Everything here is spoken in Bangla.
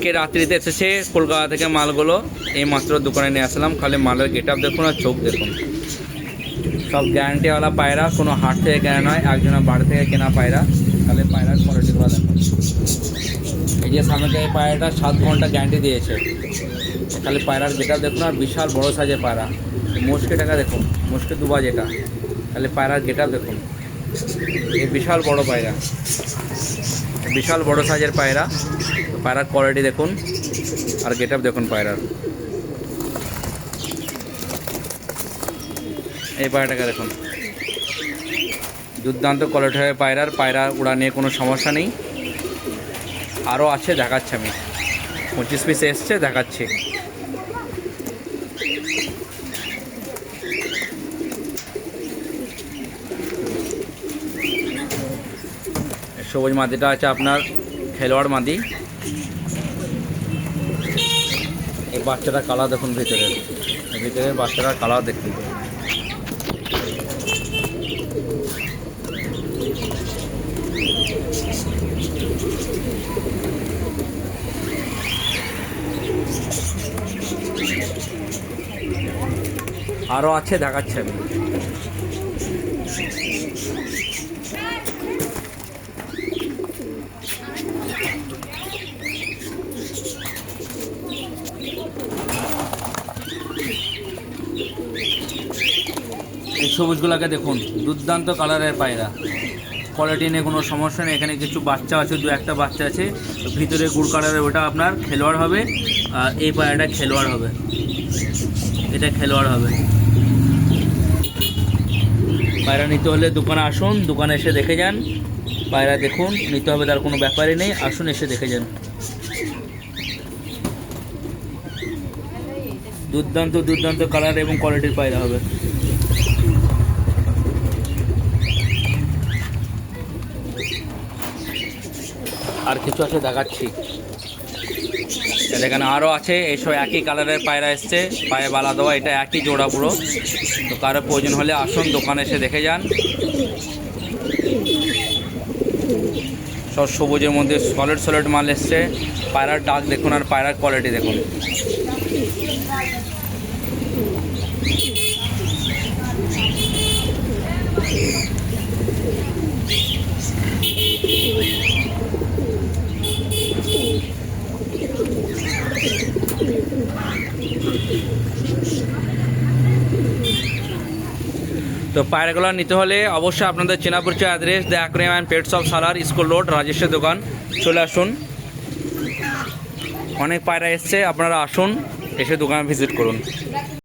আজকে রাত্রিতে এসেছে কলকাতা থেকে মালগুলো, এই মাত্র দোকানে নিয়ে আসলাম। খালি মালের গেট আপ দেখুন আর চোখ দেখুন, সব গ্যারান্টিওয়ালা পায়রা, কোনো হাট থেকে কেনা নয়, একজনের বাড়ি থেকে কেনা পায়রা। খালি পায়রার কোয়ালিটিগুলো দেখুন। এই যে সামনে এই পায়রাটা 7 ঘন্টা গ্যারান্টি দিয়েছে। খালি পায়রার গেট আপ দেখুন, আর বিশাল বড়ো সাইজের পায়রা। মুশকিটাকা দেখুন, মুশকি দুবা যেটা, খালি পায়রার গেট আপ দেখুন। এই বিশাল বড় পায়রা, বিশাল বড় সাইজের পায়রা। পায়রার কোয়ালিটি দেখুন আর গেট আপ দেখুন পায়রার। এই পায়রাটাকে দেখুন, দুর্দান্ত কোয়ালিটি হয় পায়রার। পায়রা উড়া নিয়ে কোনো সমস্যা নেই। আরও আছে, দেখাচ্ছি আমি। 25 পিস এসছে, দেখাচ্ছি। সবুজ মাদিটা আছে আপনার খেলোয়াড় মাদি। এই বাচ্চাটা কালার দেখুন, ভিতরে বাচ্চাটার কালার দেখুন। আরও আছে, দেখাচ্ছে আমি। এই সবুজগুলোকে দেখুন, দুর্দান্ত কালারের পায়রা, কোয়ালিটি নিয়ে কোনো সমস্যা নেই। এখানে কিছু বাচ্চা আছে, 2-1টা বাচ্চা আছে। ভিতরে গুড় কালারের ওটা আপনার খেলোয়াড় হবে, আর এই পায়রাটা খেলোয়াড় হবে, এটা খেলোয়াড় হবে। পায়রা নিতে হলে দোকানে আসুন, দোকানে এসে দেখে যান। পায়রা দেখুন, নিতে হবে তার কোনো ব্যাপারই নেই, আসুন এসে দেখে যান। দুর্দান্ত কালার এবং কোয়ালিটির পায়রা হবে। আর কিছু আছে, দেখাচ্ছি। এখানে আরও আছে, এইসব একই কালারের পায়রা এসছে, পায়ে বালা দেওয়া, এটা একই জোড়া পুরো। তো কারো প্রয়োজন হলে আসুন, দোকানে এসে দেখে যান। সব সবুজের মধ্যে সলিড মাল এসছে। পায়রার ডাক দেখুন আর পায়রার কোয়ালিটি দেখুন। তো পায়রাগুলো নিতে হলে অবশ্যই আপনাদের চেনা পরিচয় address the aquarium and pets of Salar, school road, রাজেশের দোকান। চলে আসুন, অনেক পায়রা এসছে, আপনারা আসুন, এসে দোকানে ভিজিট করুন।